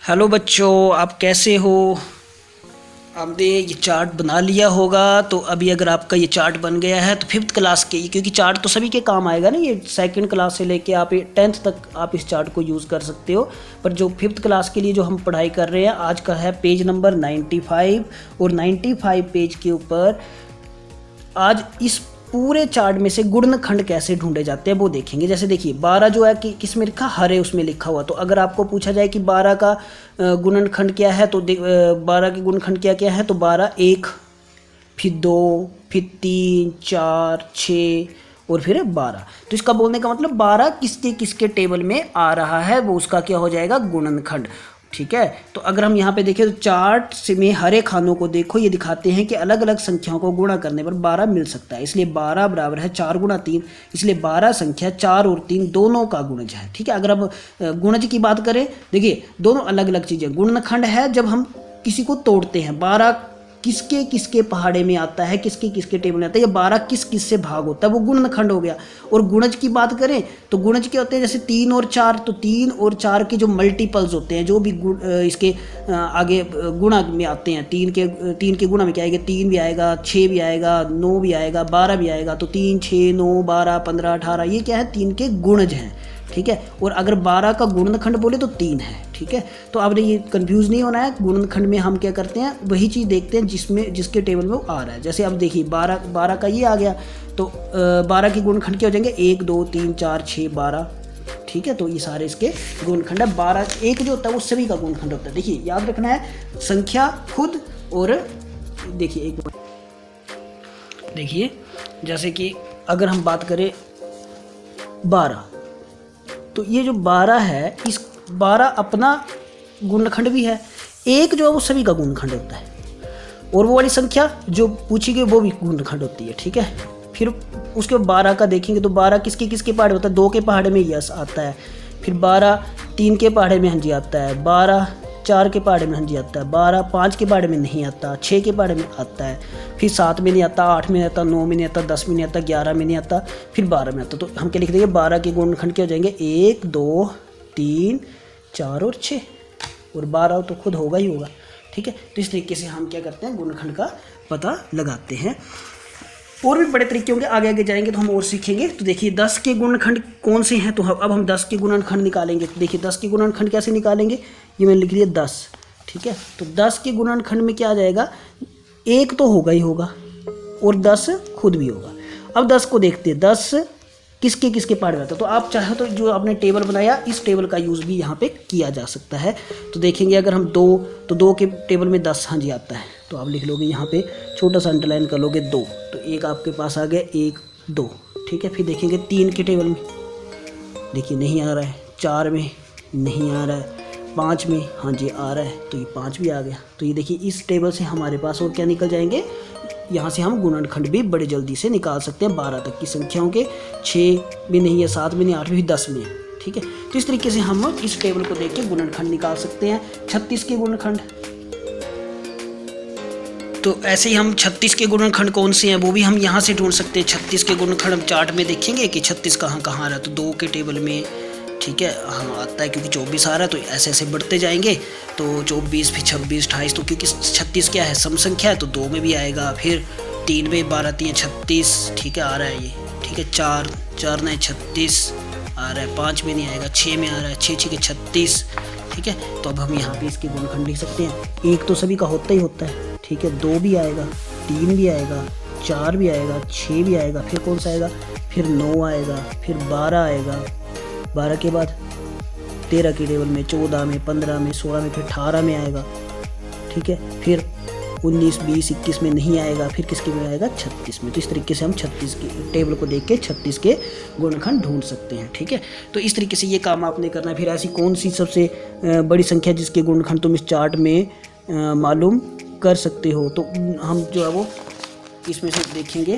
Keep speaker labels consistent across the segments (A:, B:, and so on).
A: Hello बच्चों, आप कैसे हो। आपने ये चार्ट बना लिया होगा। तो अभी अगर आपका ये चार्ट बन गया है तो फिफ्थ क्लास के, क्योंकि चार्ट तो सभी के काम आएगा ना, ये सेकंड क्लास से लेके आप 10th तक आप इस चार्ट को यूज़ कर सकते हो। पर जो फिफ्थ क्लास के लिए जो हम पढ़ाई कर रहे हैं आज का है पेज नंबर 95। और 95 पेज के ऊपर आज इस पूरे चार्ट में से गुणनखंड कैसे ढूंढे जाते हैं वो देखेंगे। जैसे देखिए 12 जो है कि किस में लिखा, हरे उसमें लिखा हुआ। तो अगर आपको पूछा जाए कि 12 का गुणनखंड क्या है तो 12 के गुणनखंड क्या क्या है, तो 12 1, फिर 2, फिर 3, 4, 6 और फिर 12। तो इसका बोलने का मतलब 12 किसके किसके टेबल में आ रहा है वो उसका क्या हो जाएगा, गुणनखंड। ठीक है। तो अगर हम यहाँ पे देखें तो चार्ट से में हरे खानों को देखो, ये दिखाते हैं कि अलग अलग संख्याओं को गुणा करने पर 12 मिल सकता है। इसलिए 12 बराबर है 4 गुणा 3, इसलिए 12 संख्या 4 और 3 दोनों का गुणज है। ठीक है। अगर अब गुणज की बात करें, देखिए दोनों अलग अलग चीज़ें। गुणनखंड है जब हम किसी को तोड़ते हैं, 12 किसके किसके पहाड़े में आता है, किसके किसके टेबल में आता है, या 12 किस किस से भाग होता है, वो गुणनखंड हो गया। और गुणज की बात करें तो गुणज क्या होते हैं, जैसे 3 और 4, तो 3 और 4 के जो मल्टीपल्स होते हैं, जो भी इसके आगे गुणा में आते हैं, 3 के गुणा में क्या आएगा, 3 भी आएगा, 6 भी आएगा, 9 भी आएगा, 12 भी आएगा। तो 3, 6, 9, 12, 15, 18 ये क्या है, 3 के गुणज हैं। ठीक है। और अगर 12 का गुणनखंड बोले तो 3 है। ठीक है। तो आपने ये कंफ्यूज नहीं होना है। गुणनखंड में हम क्या करते हैं, वही चीज़ देखते हैं जिसके टेबल में वो आ रहा है। जैसे अब देखिए 12 का ये आ गया, तो 12 के गुणनखंड क्या हो जाएंगे, 1, 2, 3, 4, 6, 12। ठीक है। तो ये सारे इसके गुणनखंड है। 12 एक जो होता है वो सभी का गुणनखंड होता है। देखिए याद रखना है संख्या खुद। और देखिए देखिए जैसे कि अगर हम बात करें 12, तो ये जो 12 है, इस 12 अपना गुणनखंड भी है। एक जो है वो सभी का गुणनखंड होता है, और वो वाली संख्या जो पूछी गई वो भी गुणनखंड होती है। ठीक है। फिर उसके 12 का देखेंगे तो 12 किसके किसके पहाड़े होता है, 2 के पहाड़े में यस आता है। फिर 12 3 के पहाड़े में हंजी आता है, 12 4 के पहाड़े में हंजी आता है, 12 5 के पहाड़े में नहीं आता, 6 के पहाड़े में आता है, फिर 7 में नहीं आता, 8 में नहीं आता, 9 में नहीं आता, 10 में नहीं आता, 11 में नहीं आता, फिर 12 में आता। तो हम क्या लिख देंगे, 12 के गुणनखंड क्या हो जाएंगे, 1, 2, 3, 4 और 6। और 12 तो खुद होगा ही होगा। ठीक है। तो इस तरीके से हम क्या करते हैं, गुणनखंड का पता लगाते हैं। और भी बड़े तरीके होंगे, आगे आगे जाएंगे तो हम और सीखेंगे। तो देखिए 10 के गुणनखंड कौन से हैं, तो अब हम 10 के गुणनखंड निकालेंगे। तो देखिए 10 के गुणनखंड कैसे निकालेंगे, ये मैंने लिख दिया 10। ठीक है। तो 10 के गुणनखंड में क्या आ जाएगा, 1 तो होगा ही होगा और 10 खुद भी होगा। अब 10 को देखते हैं, 10 किसके किसके पहाड़े में आता है। तो आप चाहे तो जो आपने टेबल बनाया इस टेबल का यूज़ भी यहाँ पे किया जा सकता है। तो देखेंगे अगर हम 2, तो 2 के टेबल में 10 हाँ जी आता है। तो आप लिख लोगे यहाँ पे छोटा सा अंडरलाइन कर लोगे 2, तो एक आपके पास आ गया, 1, 2। ठीक है। फिर देखेंगे 3 के टेबल में, देखिए नहीं आ रहा है, 4 में नहीं आ रहा है, 5 में हाँ जी आ रहा है, तो ये 5 भी आ गया। तो ये देखिए इस टेबल से हमारे पास और क्या निकल जाएंगे, यहाँ से हम गुणनखंड भी बड़े जल्दी से निकाल सकते हैं 12 तक की संख्याओं के। 6 में नहीं है, 7 में नहीं, 8 में भी, 10 में है। ठीक है। तो इस तरीके से हम इस टेबल को देख के गुणनखंड निकाल सकते हैं। 36 के गुणनखंड, तो ऐसे ही हम 36 के गुणनखंड कौन से हैं वो भी हम यहाँ से ढूंढ सकते हैं। 36 के गुणनखंड हम चार्ट में देखेंगे कि 36 कहाँ कहाँ आ रहा है, तो 2 के टेबल में ठीक है हाँ आता है, क्योंकि 24 आ रहा है। तो ऐसे ऐसे बढ़ते जाएंगे, तो 24 फिर 26 28, तो क्योंकि 36 क्या है, सम संख्या है, तो 2 में भी आएगा। फिर 3 में 12 3 36, ठीक है आ रहा है ये। ठीक है। 4 4 9 36 आ रहा है, 5 में नहीं आएगा, 6 में आ रहा है, 6 6 के 36। ठीक है। तो अब हम यहाँ पे इसके गुणनखंड लिख सकते हैं। 1 तो सभी का होता ही होता है। ठीक है। 2 भी आएगा, 3 भी आएगा, 4 भी आएगा, 6 भी आएगा, फिर कौन सा आएगा, फिर 9 आएगा, फिर 12 आएगा, 12 के बाद 13 के टेबल में, 14 में, 15 में, 16 में, फिर 18 में आएगा। ठीक है। फिर 19 20 21 में नहीं आएगा, फिर किसके में आएगा, 36 में। तो इस तरीके से हम 36 के टेबल को देख के 36 के गुणनखंड ढूंढ सकते हैं। ठीक है। तो इस तरीके से ये काम आपने करना है। फिर ऐसी कौन सी सबसे बड़ी संख्या जिसके गुणनखंड तुम इस चार्ट में मालूम कर सकते हो, तो हम जो है वो इसमें से देखेंगे।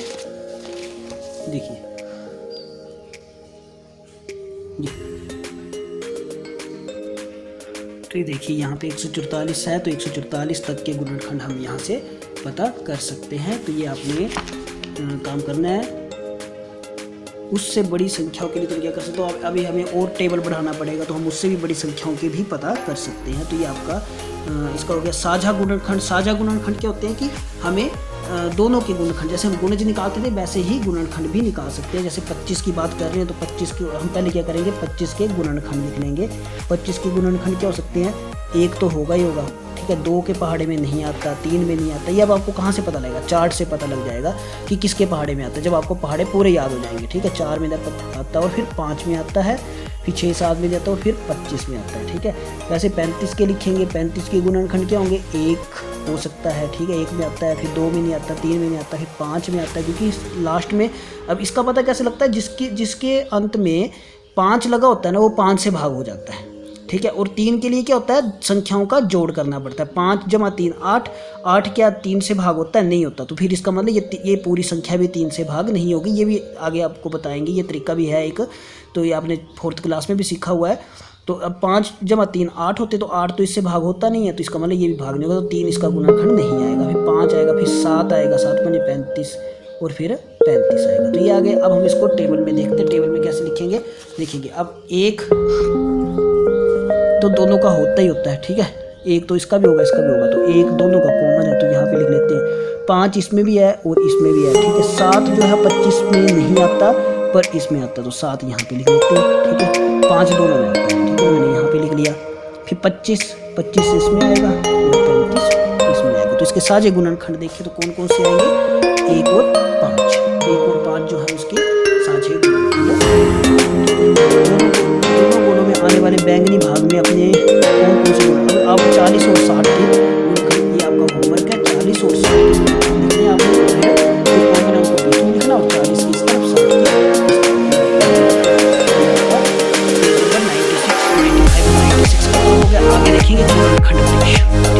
A: देखिए तो ये देखिए यहाँ पे 144 है, तो 144 तक के गुणनखंड हम यहाँ से पता कर सकते हैं। तो ये आपने काम करना है। उससे बड़ी संख्याओं के लिए तो क्या कर सकते हो, तो अभी हमें और टेबल बढ़ाना पड़ेगा, तो हम उससे भी बड़ी संख्याओं के भी पता कर सकते हैं। तो ये आपका इसका हो गया साझा गुणनखंड। साझा गुणनखंड क्या होते हैं कि हमें दोनों के गुणनखंड, जैसे हम गुणज निकालते थे वैसे ही गुणनखंड भी निकाल सकते हैं। जैसे 25 की बात कर रहे हैं तो 25 के हम पहले क्या करेंगे, 25 के गुणनखंड लिख लेंगे। 25 के गुणनखंड क्या हो सकते हैं, एक तो होगा ही होगा, ठीक है, 2 के पहाड़े में नहीं आता, 3 में नहीं आता। ये अब आपको कहाँ से पता लगेगा, चार्ट से पता लग जाएगा कि किसके पहाड़े में आता है, जब आपको पहाड़े पूरे याद हो जाएंगे, ठीक है। 4 में आता है और फिर 5 में आता है, फिर 6, 7 में जाता है और फिर 25 में आता है, ठीक है। वैसे 35 के लिखेंगे, 35 के गुणनखंड क्या होंगे, 1 हो सकता है, ठीक है, 1 में आता है, फिर 2 में नहीं आता, 3 में नहीं आता, फिर 5 में आता है, क्योंकि लास्ट में अब इसका पता कैसे लगता है, जिसके अंत में 5 लगा होता है ना, वो 5 से भाग हो जाता है, ठीक है। और 3 के लिए क्या होता है, संख्याओं का जोड़ करना पड़ता है। 5 + 3 8, 8 क्या 3 से भाग होता है, नहीं होता। तो फिर इसका मतलब ये पूरी संख्या भी 3 से भाग नहीं होगी। ये भी आगे आपको बताएंगे, ये तरीका भी है एक, तो ये आपने 4th क्लास में भी सीखा हुआ है। तो अब 5 + 3 8 होते, तो 8 तो इससे भाग होता नहीं है, तो इसका मतलब ये भी भाग नहीं होगा, तो 3 इसका गुणनखंड नहीं आएगा। फिर 5 आएगा, फिर 7 आएगा, 7 × 35 और फिर 35 आएगा। तो ये आगे अब हम इसको टेबल में देखते हैं, टेबल में कैसे लिखेंगे, देखेंगे। अब 1 तो दोनों का होता ही होता है, ठीक है, 1 तो इसका भी होगा, इसका भी होगा, तो 1 दोनों का कॉमन है, तो यहाँ पे लिख लेते हैं। 5 इसमें भी है और इसमें भी है, ठीक है। 7 जो है 25 में नहीं आता पर इसमें आता है, तो 7 यहाँ पे लिख लेते हैं, ठीक है। 5 दोनों में आता है, ठीक है, मैंने यहाँ पे लिख लिया। फिर 25 इसमें आएगा और 35 इसमें आएगा। तो इसके साझे गुणनखंड देखें तो कौन कौन से आएंगे, 1 और 5। 1 और 5 जो है उसके साझे गुणनखंड। दोनों गुणों में आने वाले बैंगनी भाग में अपने कौन कौन से गुण, आप 40 और 60 के गुणनखंड, ये आपका होमवर्क है, 40 और 60 लिखने हैं आपको, कॉमन अंक को बीच में लिखना और 40 की तरफ 60 के 96 हो गया। आगे देखेंगे गुणनखंड।